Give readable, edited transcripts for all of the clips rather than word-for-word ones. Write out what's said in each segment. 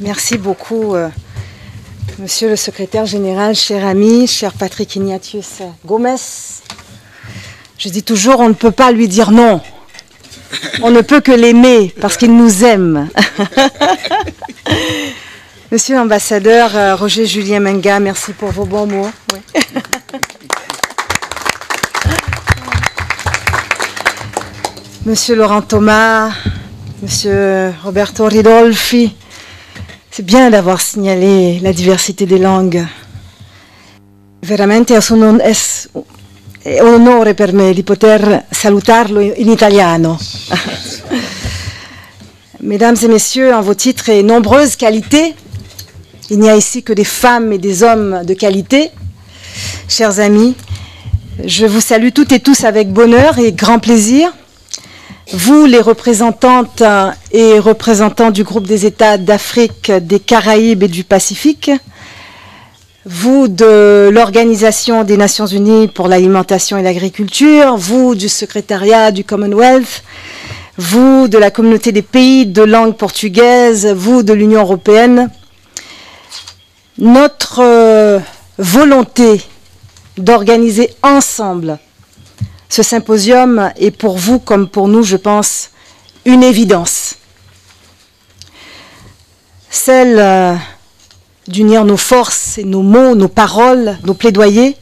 Merci beaucoup, Monsieur le secrétaire général, cher ami, cher Patrick Ignatius Gomes. Je dis toujours, on ne peut pas lui dire non. On ne peut que l'aimer parce qu'il nous aime. Monsieur l'ambassadeur Roger Julien Menga, merci pour vos bons mots. Oui. Monsieur Laurent Thomas, Monsieur Roberto Ridolfi, c'est bien d'avoir signalé la diversité des langues. Veramente è un onore per me di poter salutarlo in italiano. Mesdames et messieurs, en vos titres et nombreuses qualités, il n'y a ici que des femmes et des hommes de qualité. Chers amis, je vous salue toutes et tous avec bonheur et grand plaisir. Vous, les représentantes et représentants du groupe des États d'Afrique, des Caraïbes et du Pacifique, vous de l'Organisation des Nations Unies pour l'alimentation et l'agriculture, vous du secrétariat du Commonwealth, vous de la communauté des pays de langue portugaise, vous de l'Union européenne, notre volonté d'organiser ensemble ce symposium est pour vous comme pour nous, je pense, une évidence. Celle d'unir nos forces et nos mots, nos paroles, nos plaidoyers.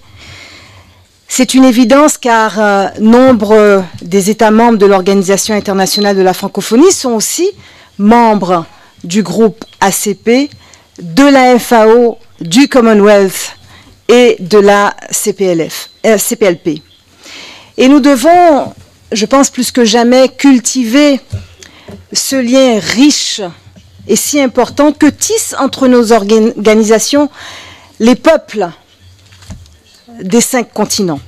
C'est une évidence car nombre des États membres de l'Organisation internationale de la francophonie sont aussi membres du groupe ACP, de la FAO, du Commonwealth et de la CPLP. Et nous devons, je pense plus que jamais, cultiver ce lien riche et si important que tissent entre nos organisations les peuples des 5 continents.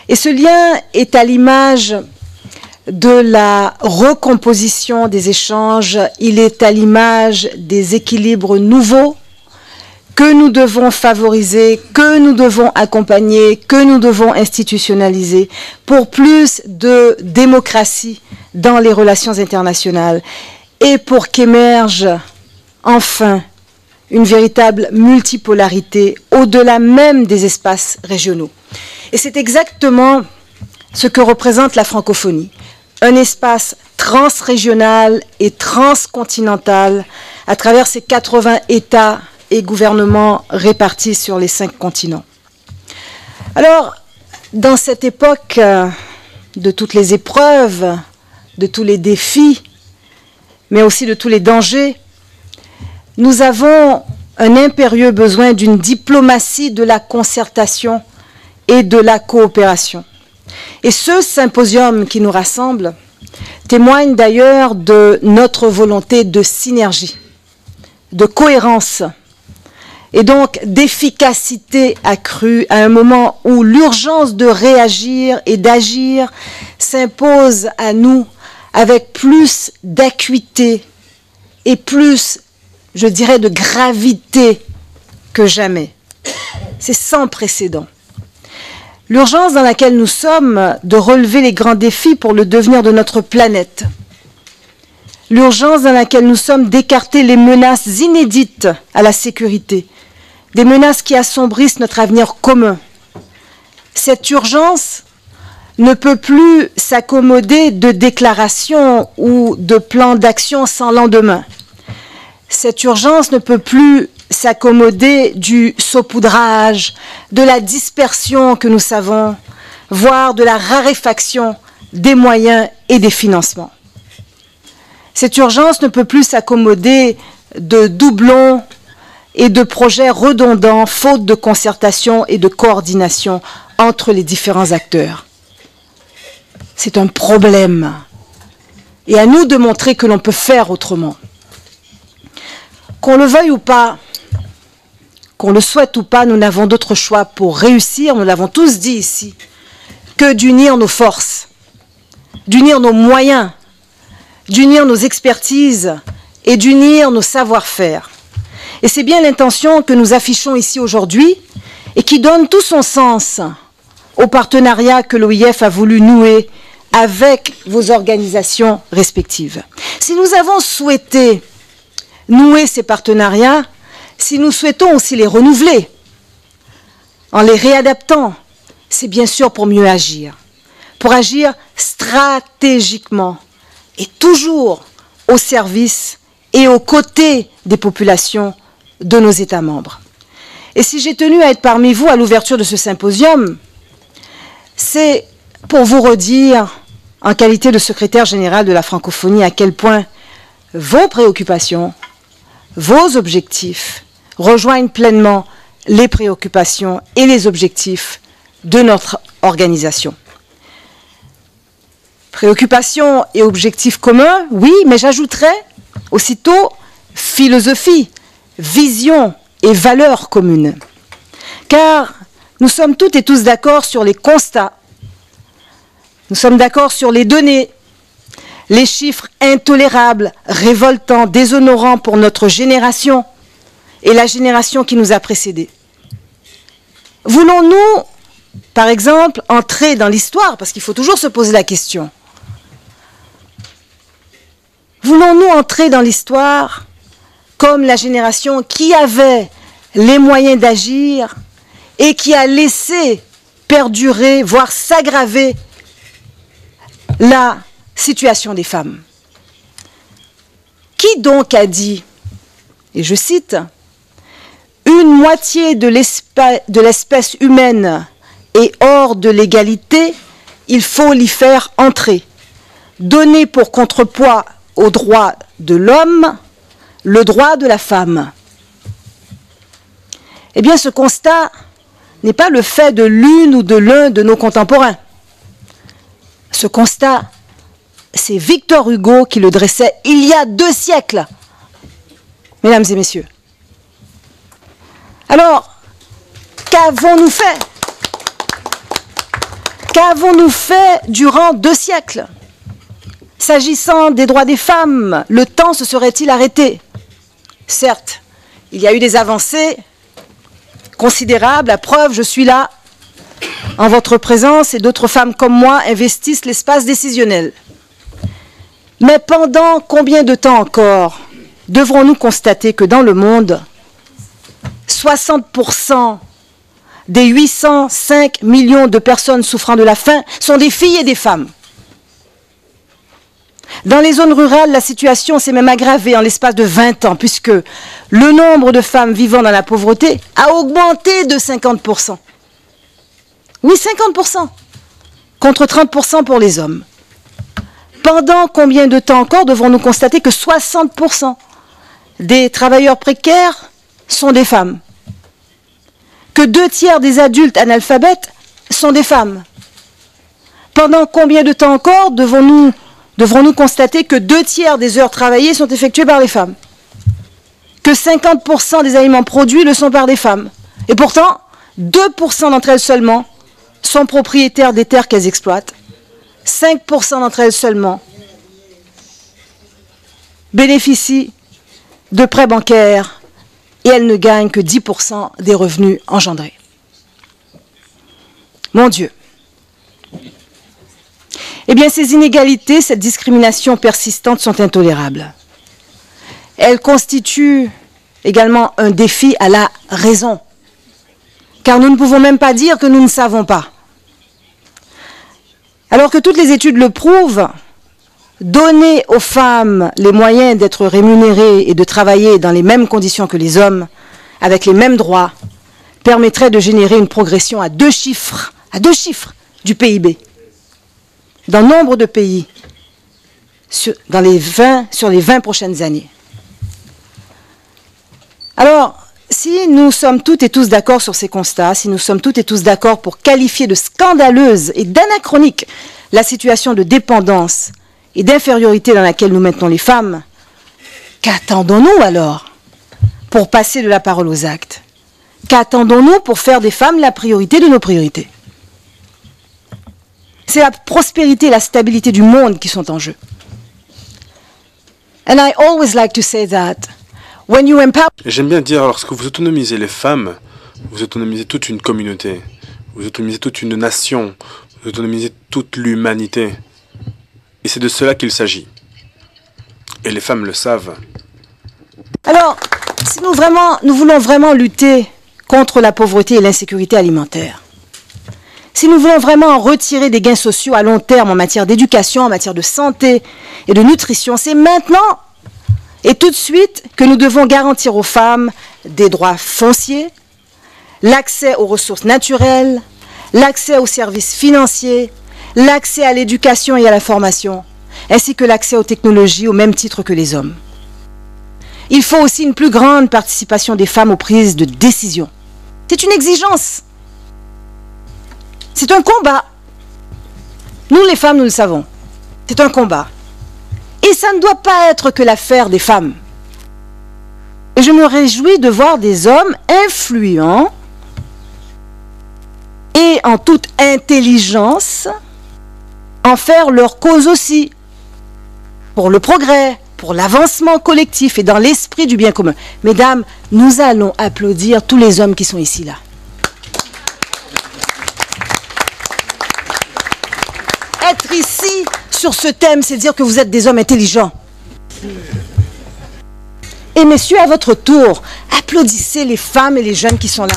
Et ce lien est à l'image de la recomposition des échanges, il est à l'image des équilibres nouveaux que nous devons favoriser, que nous devons accompagner, que nous devons institutionnaliser pour plus de démocratie dans les relations internationales et pour qu'émerge enfin une véritable multipolarité au-delà même des espaces régionaux. Et c'est exactement ce que représente la francophonie, un espace transrégional et transcontinental à travers ces 80 États et gouvernements répartis sur les 5 continents. Alors, dans cette époque de toutes les épreuves, de tous les défis, mais aussi de tous les dangers, nous avons un impérieux besoin d'une diplomatie de la concertation et de la coopération. Et ce symposium qui nous rassemble témoigne d'ailleurs de notre volonté de synergie, de cohérence, et donc d'efficacité accrue à un moment où l'urgence de réagir et d'agir s'impose à nous avec plus d'acuité et plus, je dirais, de gravité que jamais. C'est sans précédent. L'urgence dans laquelle nous sommes de relever les grands défis pour le devenir de notre planète. L'urgence dans laquelle nous sommes d'écarter les menaces inédites à la sécurité, des menaces qui assombrissent notre avenir commun. Cette urgence ne peut plus s'accommoder de déclarations ou de plans d'action sans lendemain. Cette urgence ne peut plus s'accommoder du saupoudrage, de la dispersion que nous savons, voire de la raréfaction des moyens et des financements. Cette urgence ne peut plus s'accommoder de doublons et de projets redondants, faute de concertation et de coordination entre les différents acteurs. C'est un problème. Et à nous de montrer que l'on peut faire autrement. Qu'on le veuille ou pas, qu'on le souhaite ou pas, nous n'avons d'autre choix pour réussir, nous l'avons tous dit ici, que d'unir nos forces, d'unir nos moyens, d'unir nos expertises et d'unir nos savoir-faire. Et c'est bien l'intention que nous affichons ici aujourd'hui et qui donne tout son sens au partenariat que l'OIF a voulu nouer avec vos organisations respectives. Si nous avons souhaité nouer ces partenariats, si nous souhaitons aussi les renouveler, en les réadaptant, c'est bien sûr pour mieux agir. Pour agir stratégiquement et toujours au service et aux côtés des populations de nos États membres. Et si j'ai tenu à être parmi vous à l'ouverture de ce symposium, c'est pour vous redire, en qualité de secrétaire général de la francophonie, à quel point vos préoccupations, vos objectifs rejoignent pleinement les préoccupations et les objectifs de notre organisation. Préoccupations et objectifs communs, oui, mais j'ajouterais aussitôt philosophie, vision et valeurs communes. Car nous sommes toutes et tous d'accord sur les constats, nous sommes d'accord sur les données, les chiffres intolérables, révoltants, déshonorants pour notre génération et la génération qui nous a précédés. Voulons-nous, par exemple, entrer dans l'histoire, parce qu'il faut toujours se poser la question. Voulons-nous entrer dans l'histoire comme la génération qui avait les moyens d'agir et qui a laissé perdurer, voire s'aggraver, la situation des femmes? Qui donc a dit, et je cite, « Une moitié de l'espèce humaine est hors de l'égalité, il faut l'y faire entrer. Donner pour contrepoids au droit de l'homme, le droit de la femme. » Eh bien, ce constat n'est pas le fait de l'une ou de l'un de nos contemporains. Ce constat, c'est Victor Hugo qui le dressait il y a 2 siècles, mesdames et messieurs. Alors, qu'avons-nous fait? Qu'avons-nous fait durant 2 siècles? S'agissant des droits des femmes, le temps se serait-il arrêté? Certes, il y a eu des avancées considérables, la preuve, je suis là, en votre présence, et d'autres femmes comme moi investissent l'espace décisionnel. Mais pendant combien de temps encore devrons-nous constater que dans le monde, 60% des 805 millions de personnes souffrant de la faim sont des filles et des femmes? Dans les zones rurales, la situation s'est même aggravée en l'espace de 20 ans, puisque le nombre de femmes vivant dans la pauvreté a augmenté de 50%. Oui, 50%, contre 30% pour les hommes. Pendant combien de temps encore devrons-nous constater que 60% des travailleurs précaires sont des femmes? Que 2/3 des adultes analphabètes sont des femmes? Pendant combien de temps encore devrons-nous constater que 2/3 des heures travaillées sont effectuées par les femmes? Que 50% des aliments produits le sont par des femmes? Et pourtant, 2% d'entre elles seulement sont propriétaires des terres qu'elles exploitent. 5% d'entre elles seulement bénéficient de prêts bancaires et elles ne gagnent que 10% des revenus engendrés. Mon Dieu. Eh bien, ces inégalités, cette discrimination persistante sont intolérables. Elles constituent également un défi à la raison, car nous ne pouvons même pas dire que nous ne savons pas. Alors que toutes les études le prouvent, donner aux femmes les moyens d'être rémunérées et de travailler dans les mêmes conditions que les hommes, avec les mêmes droits, permettrait de générer une progression à 2 chiffres du PIB. Dans nombre de pays, sur les 20 prochaines années. Alors, si nous sommes toutes et tous d'accord sur ces constats, si nous sommes toutes et tous d'accord pour qualifier de scandaleuse et d'anachronique la situation de dépendance et d'infériorité dans laquelle nous maintenons les femmes, qu'attendons-nous alors pour passer de la parole aux actes? Qu'attendons-nous pour faire des femmes la priorité de nos priorités? C'est la prospérité et la stabilité du monde qui sont en jeu. And I always like to say that when you empower... J'aime bien dire, lorsque vous autonomisez les femmes, vous autonomisez toute une communauté, vous autonomisez toute une nation, vous autonomisez toute l'humanité. Et c'est de cela qu'il s'agit. Et les femmes le savent. Alors, si nous voulons vraiment lutter contre la pauvreté et l'insécurité alimentaire, si nous voulons vraiment retirer des gains sociaux à long terme en matière d'éducation, en matière de santé et de nutrition, c'est maintenant et tout de suite que nous devons garantir aux femmes des droits fonciers, l'accès aux ressources naturelles, l'accès aux services financiers, l'accès à l'éducation et à la formation, ainsi que l'accès aux technologies au même titre que les hommes. Il faut aussi une plus grande participation des femmes aux prises de décision. C'est une exigence. C'est un combat. Nous, les femmes, nous le savons. C'est un combat. Et ça ne doit pas être que l'affaire des femmes. Et je me réjouis de voir des hommes influents et en toute intelligence en faire leur cause aussi, pour le progrès, pour l'avancement collectif et dans l'esprit du bien commun. Mesdames, nous allons applaudir tous les hommes qui sont ici là. Être ici sur ce thème, c'est dire que vous êtes des hommes intelligents. Et messieurs, à votre tour, applaudissez les femmes et les jeunes qui sont là.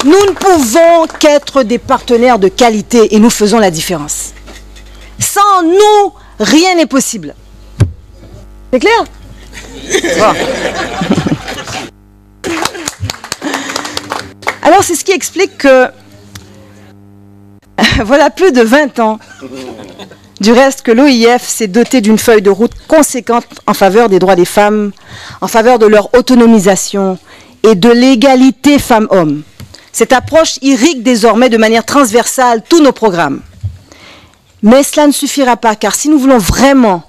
Nous ne pouvons qu'être des partenaires de qualité et nous faisons la différence. Sans nous, rien n'est possible. C'est clair? Bon. Alors, c'est ce qui explique que, voilà plus de 20 ans, du reste que l'OIF s'est doté d'une feuille de route conséquente en faveur des droits des femmes, en faveur de leur autonomisation et de l'égalité femmes-hommes. Cette approche irrigue désormais de manière transversale tous nos programmes. Mais cela ne suffira pas, car si nous voulons vraiment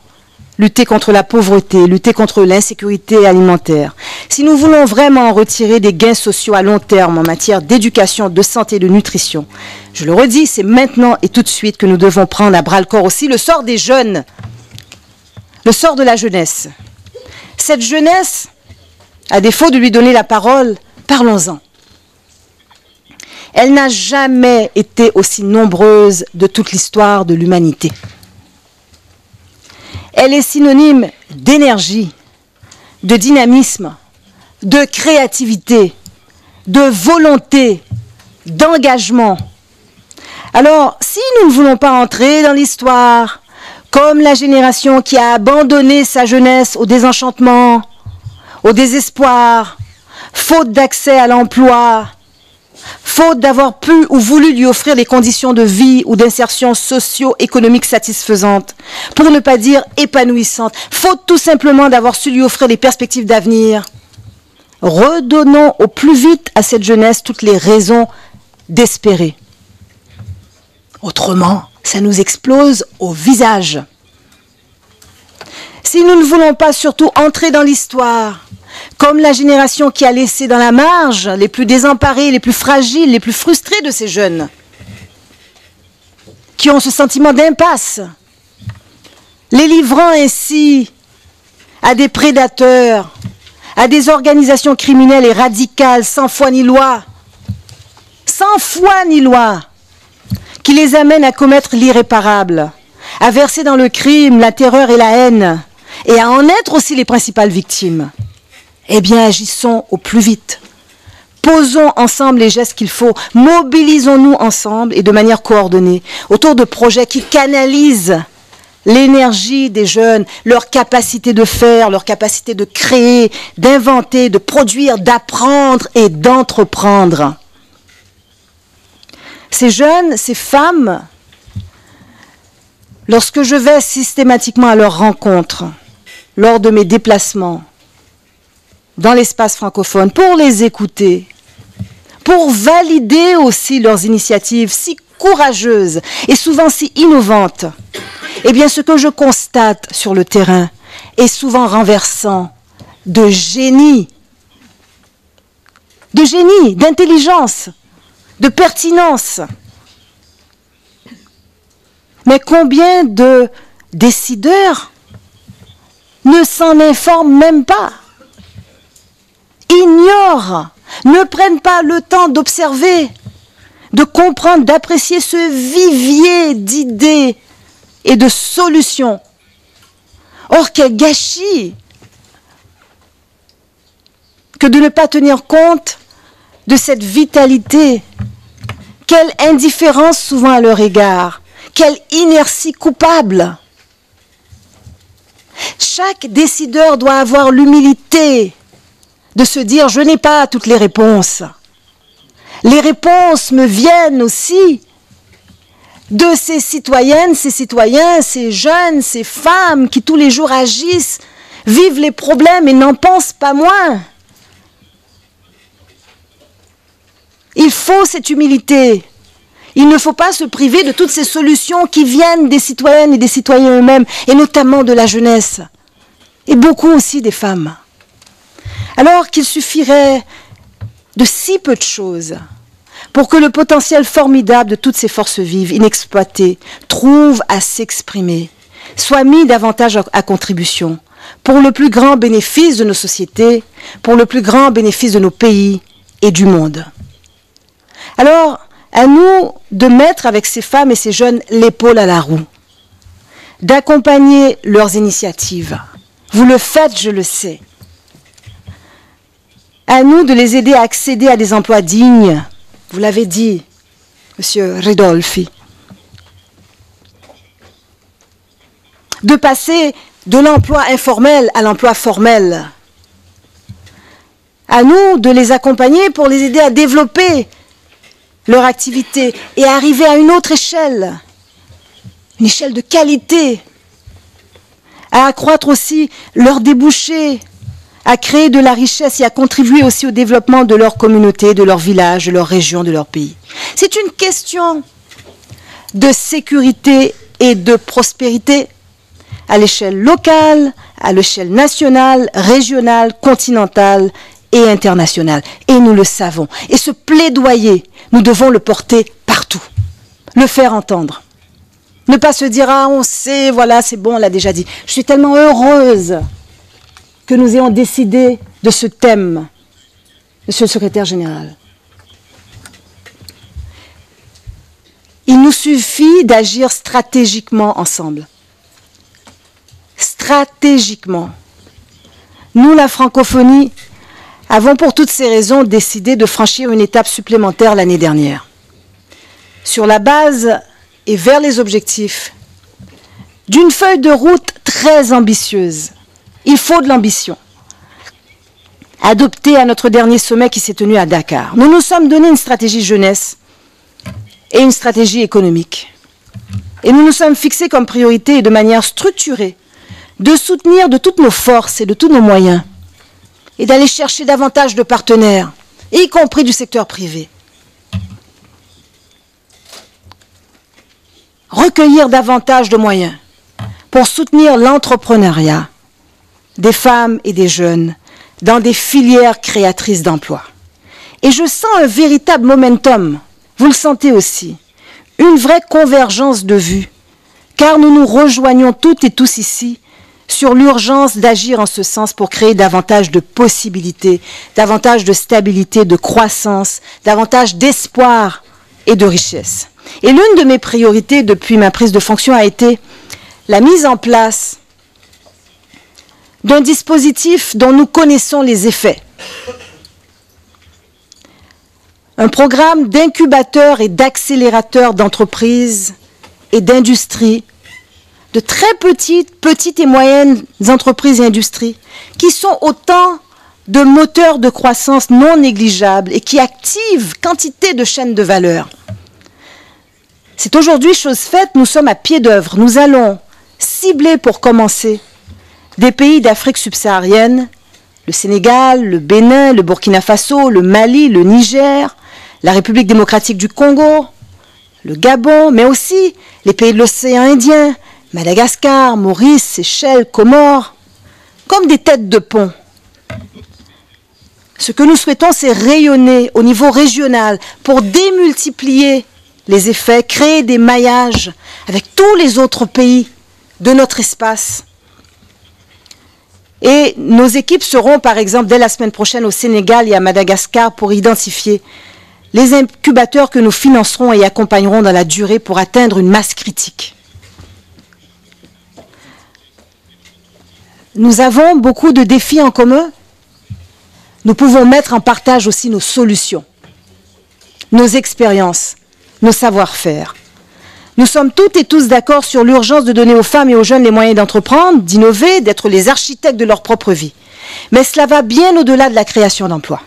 lutter contre la pauvreté, lutter contre l'insécurité alimentaire, si nous voulons vraiment retirer des gains sociaux à long terme en matière d'éducation, de santé et de nutrition, je le redis, c'est maintenant et tout de suite que nous devons prendre à bras-le-corps aussi le sort des jeunes, le sort de la jeunesse. Cette jeunesse, à défaut de lui donner la parole, parlons-en. Elle n'a jamais été aussi nombreuse de toute l'histoire de l'humanité. Elle est synonyme d'énergie, de dynamisme, de créativité, de volonté, d'engagement. Alors, si nous ne voulons pas entrer dans l'histoire comme la génération qui a abandonné sa jeunesse au désenchantement, au désespoir, faute d'accès à l'emploi, faute d'avoir pu ou voulu lui offrir des conditions de vie ou d'insertion socio-économique satisfaisantes, pour ne pas dire épanouissantes, faute tout simplement d'avoir su lui offrir des perspectives d'avenir, redonnons au plus vite à cette jeunesse toutes les raisons d'espérer. Autrement, ça nous explose au visage. Si nous ne voulons pas surtout entrer dans l'histoire, comme la génération qui a laissé dans la marge les plus désemparés, les plus fragiles, les plus frustrés de ces jeunes, qui ont ce sentiment d'impasse, les livrant ainsi à des prédateurs, à des organisations criminelles et radicales sans foi ni loi, qui les amènent à commettre l'irréparable, à verser dans le crime, la terreur et la haine, et à en être aussi les principales victimes. Eh bien, agissons au plus vite. Posons ensemble les gestes qu'il faut. Mobilisons-nous ensemble et de manière coordonnée autour de projets qui canalisent l'énergie des jeunes, leur capacité de faire, leur capacité de créer, d'inventer, de produire, d'apprendre et d'entreprendre. Ces jeunes, ces femmes, lorsque je vais systématiquement à leur rencontre, lors de mes déplacements, dans l'espace francophone, pour les écouter, pour valider aussi leurs initiatives si courageuses et souvent si innovantes, eh bien ce que je constate sur le terrain est souvent renversant de génie, d'intelligence, de pertinence. Mais combien de décideurs ne s'en informent même pas, ignorent, ne prennent pas le temps d'observer, de comprendre, d'apprécier ce vivier d'idées et de solutions. Or, quel gâchis que de ne pas tenir compte de cette vitalité. Quelle indifférence souvent à leur égard. Quelle inertie coupable. Chaque décideur doit avoir l'humilité de se dire « je n'ai pas toutes les réponses ». Les réponses me viennent aussi de ces citoyennes, ces citoyens, ces jeunes, ces femmes qui tous les jours agissent, vivent les problèmes et n'en pensent pas moins. Il faut cette humilité. Il ne faut pas se priver de toutes ces solutions qui viennent des citoyennes et des citoyens eux-mêmes, et notamment de la jeunesse, et beaucoup aussi des femmes. Alors qu'il suffirait de si peu de choses pour que le potentiel formidable de toutes ces forces vives, inexploitées, trouve à s'exprimer, soit mis davantage à contribution, pour le plus grand bénéfice de nos sociétés, pour le plus grand bénéfice de nos pays et du monde. Alors, à nous de mettre avec ces femmes et ces jeunes l'épaule à la roue, d'accompagner leurs initiatives. Vous le faites, je le sais. À nous de les aider à accéder à des emplois dignes. Vous l'avez dit, Monsieur Ridolfi. De passer de l'emploi informel à l'emploi formel. À nous de les accompagner pour les aider à développer leur activité et arriver à une autre échelle, une échelle de qualité, à accroître aussi leurs débouchés, à créer de la richesse et à contribuer aussi au développement de leur communauté, de leur village, de leur région, de leur pays. C'est une question de sécurité et de prospérité à l'échelle locale, à l'échelle nationale, régionale, continentale et internationale. Et nous le savons. Et ce plaidoyer, nous devons le porter partout, le faire entendre. Ne pas se dire « ah, on sait, voilà, c'est bon, on l'a déjà dit ». Je suis tellement heureuse que nous ayons décidé de ce thème, Monsieur le Secrétaire Général. Il nous suffit d'agir stratégiquement ensemble. Stratégiquement. Nous, la francophonie, avons pour toutes ces raisons décidé de franchir une étape supplémentaire l'année dernière. Sur la base et vers les objectifs d'une feuille de route très ambitieuse. Il faut de l'ambition. Adoptée à notre dernier sommet qui s'est tenu à Dakar. Nous nous sommes donné une stratégie jeunesse et une stratégie économique. Et nous nous sommes fixés comme priorité et de manière structurée de soutenir de toutes nos forces et de tous nos moyens et d'aller chercher davantage de partenaires, y compris du secteur privé. Recueillir davantage de moyens pour soutenir l'entrepreneuriat des femmes et des jeunes dans des filières créatrices d'emplois. Et je sens un véritable momentum, vous le sentez aussi, une vraie convergence de vues, car nous nous rejoignons toutes et tous ici sur l'urgence d'agir en ce sens pour créer davantage de possibilités, davantage de stabilité, de croissance, davantage d'espoir et de richesse. Et l'une de mes priorités depuis ma prise de fonction a été la mise en place d'un dispositif dont nous connaissons les effets. Un programme d'incubateurs et d'accélérateurs d'entreprises et d'industries, de très petites et moyennes entreprises et industries, qui sont autant de moteurs de croissance non négligeables et qui activent quantité de chaînes de valeur. C'est aujourd'hui chose faite, nous sommes à pied d'œuvre. Nous allons cibler pour commencer des pays d'Afrique subsaharienne, le Sénégal, le Bénin, le Burkina Faso, le Mali, le Niger, la République démocratique du Congo, le Gabon, mais aussi les pays de l'océan Indien, Madagascar, Maurice, Seychelles, Comores, comme des têtes de pont. Ce que nous souhaitons, c'est rayonner au niveau régional pour démultiplier les effets, créer des maillages avec tous les autres pays de notre espace. Et nos équipes seront, par exemple, dès la semaine prochaine au Sénégal et à Madagascar pour identifier les incubateurs que nous financerons et accompagnerons dans la durée pour atteindre une masse critique. nous avons beaucoup de défis en commun. Nous pouvons mettre en partage aussi nos solutions, nos expériences, nos savoir-faire. Nous sommes toutes et tous d'accord sur l'urgence de donner aux femmes et aux jeunes les moyens d'entreprendre, d'innover, d'être les architectes de leur propre vie. Mais cela va bien au-delà de la création d'emplois.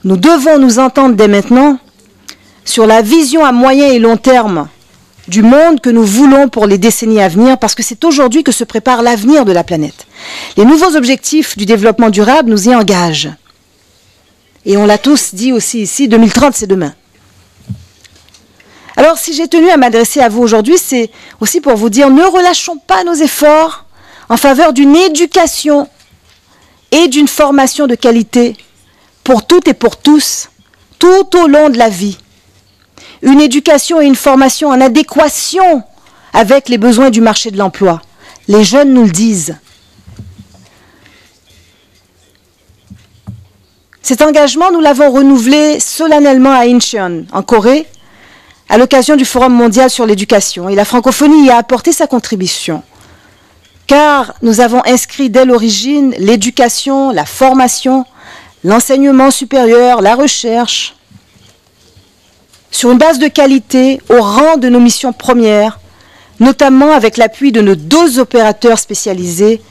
Nous devons nous entendre dès maintenant sur la vision à moyen et long terme du monde que nous voulons pour les décennies à venir, parce que c'est aujourd'hui que se prépare l'avenir de la planète. Les nouveaux objectifs du développement durable nous y engagent. Et on l'a tous dit aussi ici, 2030 c'est demain. Alors si j'ai tenu à m'adresser à vous aujourd'hui, c'est aussi pour vous dire, ne relâchons pas nos efforts en faveur d'une éducation et d'une formation de qualité pour toutes et pour tous, tout au long de la vie. Une éducation et une formation en adéquation avec les besoins du marché de l'emploi. Les jeunes nous le disent. Cet engagement, nous l'avons renouvelé solennellement à Incheon, en Corée, à l'occasion du Forum mondial sur l'éducation. Et la francophonie y a apporté sa contribution. Car nous avons inscrit dès l'origine l'éducation, la formation, l'enseignement supérieur, la recherche, sur une base de qualité au rang de nos missions premières, notamment avec l'appui de nos 2 opérateurs spécialisés,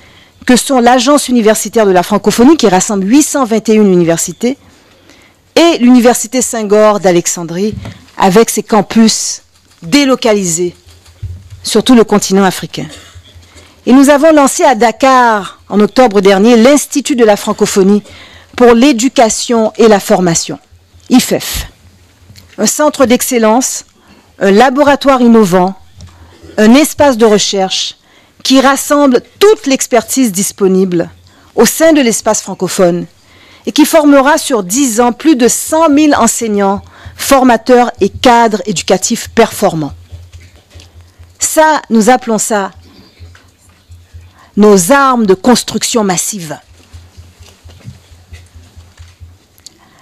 que sont l'Agence universitaire de la francophonie, qui rassemble 821 universités, et l'Université Senghor d'Alexandrie, avec ses campus délocalisés sur tout le continent africain. Et nous avons lancé à Dakar, en octobre dernier, l'Institut de la francophonie pour l'éducation et la formation, IFEF. Un centre d'excellence, un laboratoire innovant, un espace de recherche qui rassemble toute l'expertise disponible au sein de l'espace francophone et qui formera sur 10 ans plus de 100 000 enseignants, formateurs et cadres éducatifs performants. Ça, nous appelons ça nos armes de construction massive.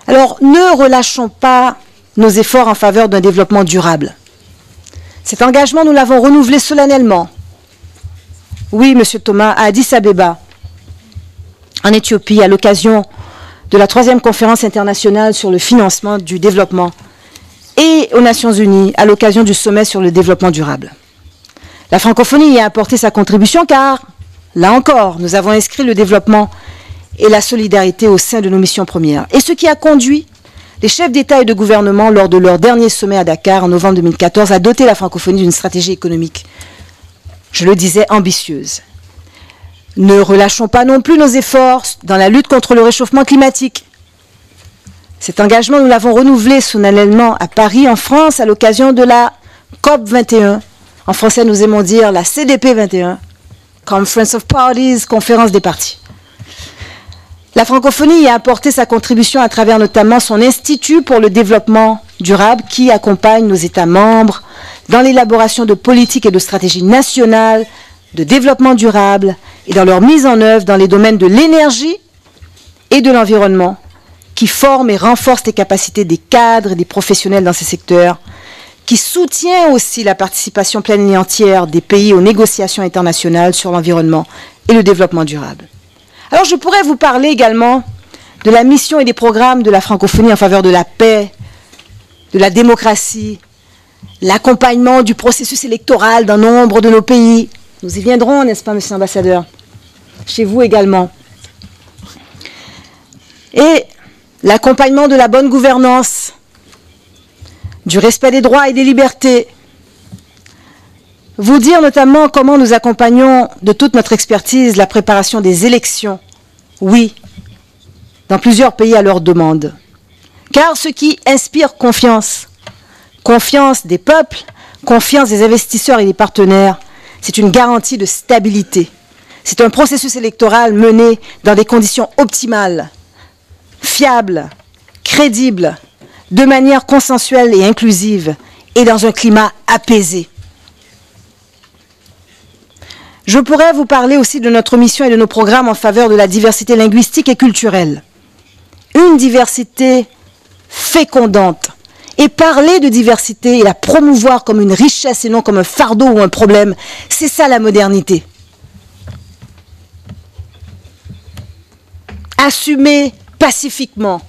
Alors, ne relâchons pas nos efforts en faveur d'un développement durable. Cet engagement, nous l'avons renouvelé solennellement. Oui, Monsieur Thomas, à Addis Abeba, en Éthiopie, à l'occasion de la 3e conférence internationale sur le financement du développement et aux Nations Unies, à l'occasion du sommet sur le développement durable. La francophonie y a apporté sa contribution car, là encore, nous avons inscrit le développement et la solidarité au sein de nos missions premières. Et ce qui a conduit les chefs d'État et de gouvernement, lors de leur dernier sommet à Dakar en novembre 2014, à doter la francophonie d'une stratégie économique, je le disais, ambitieuse. Ne relâchons pas non plus nos efforts dans la lutte contre le réchauffement climatique. Cet engagement, nous l'avons renouvelé solennellement à Paris, en France, à l'occasion de la COP 21. En français, nous aimons dire la CDP 21, Conference of Parties, conférence des parties. La francophonie y a apporté sa contribution à travers notamment son Institut pour le développement durable qui accompagne nos États membres dans l'élaboration de politiques et de stratégies nationales de développement durable et dans leur mise en œuvre dans les domaines de l'énergie et de l'environnement, qui forment et renforcent les capacités des cadres et des professionnels dans ces secteurs, qui soutient aussi la participation pleine et entière des pays aux négociations internationales sur l'environnement et le développement durable. Alors je pourrais vous parler également de la mission et des programmes de la francophonie en faveur de la paix, de la démocratie, l'accompagnement du processus électoral dans nombre de nos pays. Nous y viendrons, n'est-ce pas, monsieur l'ambassadeur? Chez vous également. Et l'accompagnement de la bonne gouvernance, du respect des droits et des libertés. Vous dire notamment comment nous accompagnons de toute notre expertise la préparation des élections, oui, dans plusieurs pays à leur demande. Car ce qui inspire confiance, confiance des peuples, confiance des investisseurs et des partenaires, c'est une garantie de stabilité. C'est un processus électoral mené dans des conditions optimales, fiables, crédibles, de manière consensuelle et inclusive, et dans un climat apaisé. Je pourrais vous parler aussi de notre mission et de nos programmes en faveur de la diversité linguistique et culturelle. Une diversité fécondante. Et parler de diversité et la promouvoir comme une richesse et non comme un fardeau ou un problème, c'est ça la modernité. assumer pacifiquement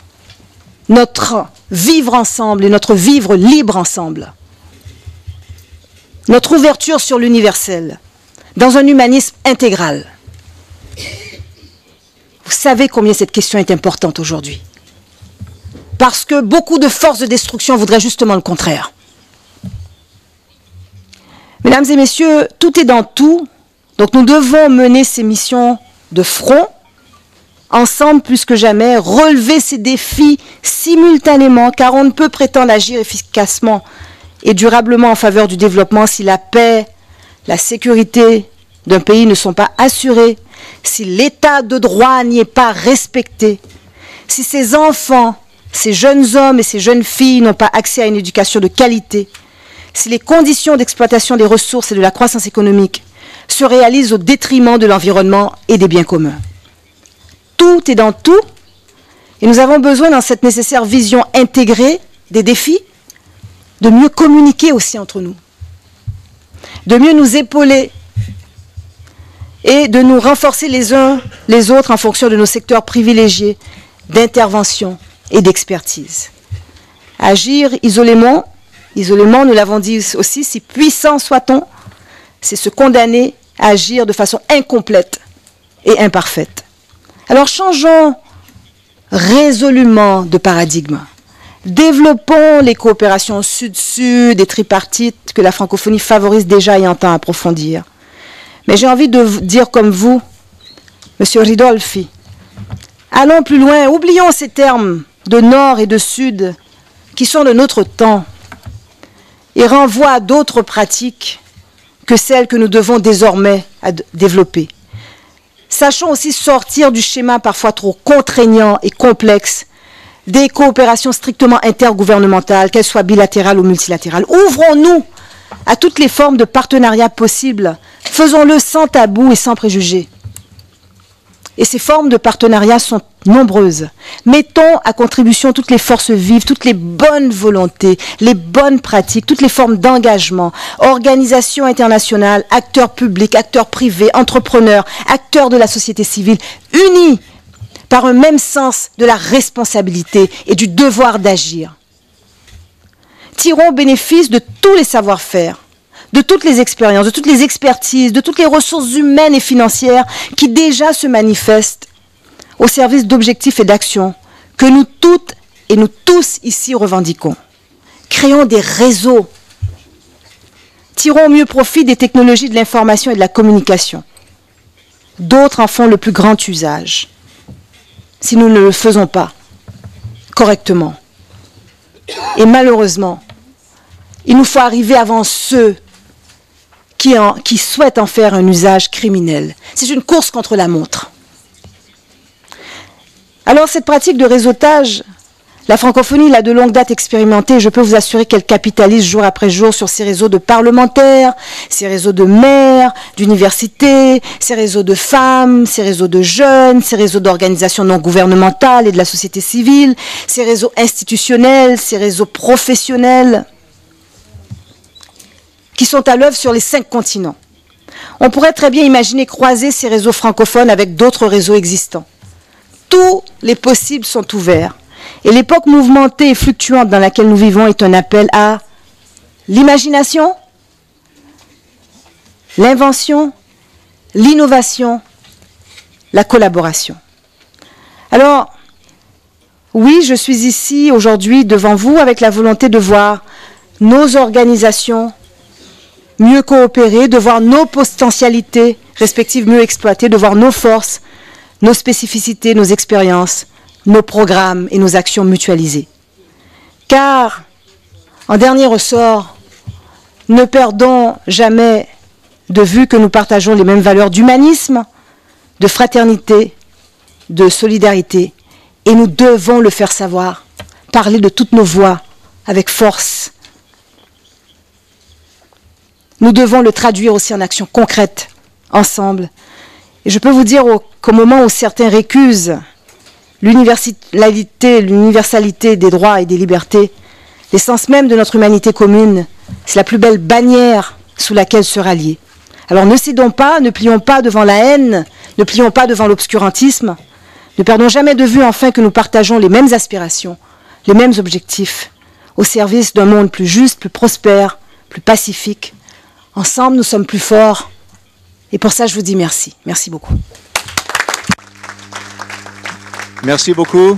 notre vivre ensemble et notre vivre libre ensemble. Notre ouverture sur l'universel, dans un humanisme intégral. Vous savez combien cette question est importante aujourd'hui. Parce que beaucoup de forces de destruction voudraient justement le contraire. Mesdames et messieurs, tout est dans tout. Donc nous devons mener ces missions de front, ensemble plus que jamais, relever ces défis simultanément, car on ne peut prétendre agir efficacement et durablement en faveur du développement si la paix, la sécurité d'un pays ne sont pas assurées, si l'état de droit n'y est pas respecté, si ces enfants, ces jeunes hommes et ces jeunes filles n'ont pas accès à une éducation de qualité, si les conditions d'exploitation des ressources et de la croissance économique se réalisent au détriment de l'environnement et des biens communs. Tout est dans tout, et nous avons besoin, dans cette nécessaire vision intégrée des défis, de mieux communiquer aussi entre nous, de mieux nous épauler et de nous renforcer les uns les autres en fonction de nos secteurs privilégiés d'intervention et d'expertise. Agir isolément, nous l'avons dit aussi, si puissant soit-on, c'est se condamner à agir de façon incomplète et imparfaite. Alors changeons résolument de paradigme. Développons les coopérations sud-sud et tripartites que la francophonie favorise déjà et entend approfondir. Mais j'ai envie de dire comme vous, Monsieur Ridolfi, allons plus loin, oublions ces termes de nord et de sud qui sont de notre temps et renvoient à d'autres pratiques que celles que nous devons désormais développer. Sachons aussi sortir du schéma parfois trop contraignant et complexe des coopérations strictement intergouvernementales, qu'elles soient bilatérales ou multilatérales. Ouvrons-nous à toutes les formes de partenariat possibles. Faisons-le sans tabou et sans préjugés. Et ces formes de partenariat sont nombreuses. Mettons à contribution toutes les forces vives, toutes les bonnes volontés, les bonnes pratiques, toutes les formes d'engagement, organisations internationales, acteurs publics, acteurs privés, entrepreneurs, acteurs de la société civile, unis par un même sens de la responsabilité et du devoir d'agir. Tirons bénéfice de tous les savoir-faire, de toutes les expériences, de toutes les expertises, de toutes les ressources humaines et financières qui déjà se manifestent au service d'objectifs et d'actions que nous toutes et nous tous ici revendiquons. Créons des réseaux. Tirons au mieux profit des technologies de l'information et de la communication. D'autres en font le plus grand usage. Si nous ne le faisons pas correctement. Et malheureusement, il nous faut arriver avant ceux qui souhaitent en faire un usage criminel. C'est une course contre la montre. Alors cette pratique de réseautage, la francophonie l'a de longue date expérimentée. Je peux vous assurer qu'elle capitalise jour après jour sur ces réseaux de parlementaires, ces réseaux de maires, d'universités, ces réseaux de femmes, ces réseaux de jeunes, ces réseaux d'organisations non gouvernementales et de la société civile, ces réseaux institutionnels, ces réseaux professionnels qui sont à l'œuvre sur les 5 continents. On pourrait très bien imaginer croiser ces réseaux francophones avec d'autres réseaux existants. Tous les possibles sont ouverts. Et l'époque mouvementée et fluctuante dans laquelle nous vivons est un appel à l'imagination, l'invention, l'innovation, la collaboration. Alors, oui, je suis ici aujourd'hui devant vous avec la volonté de voir nos organisations mieux coopérer, de voir nos potentialités respectives mieux exploitées, de voir nos forces, nos spécificités, nos expériences, nos programmes et nos actions mutualisées. Car, en dernier ressort, ne perdons jamais de vue que nous partageons les mêmes valeurs d'humanisme, de fraternité, de solidarité, et nous devons le faire savoir, parler de toutes nos voix avec force. Nous devons le traduire aussi en actions concrètes, ensemble. Et je peux vous dire qu'au moment où certains récusent l'universalité des droits et des libertés, l'essence même de notre humanité commune, c'est la plus belle bannière sous laquelle se rallier. Alors ne cédons pas, ne plions pas devant la haine, ne plions pas devant l'obscurantisme, Ne perdons jamais de vue enfin que nous partageons les mêmes aspirations, les mêmes objectifs, au service d'un monde plus juste, plus prospère, plus pacifique. Ensemble, nous sommes plus forts. Et pour ça, je vous dis merci. Merci beaucoup. Merci beaucoup.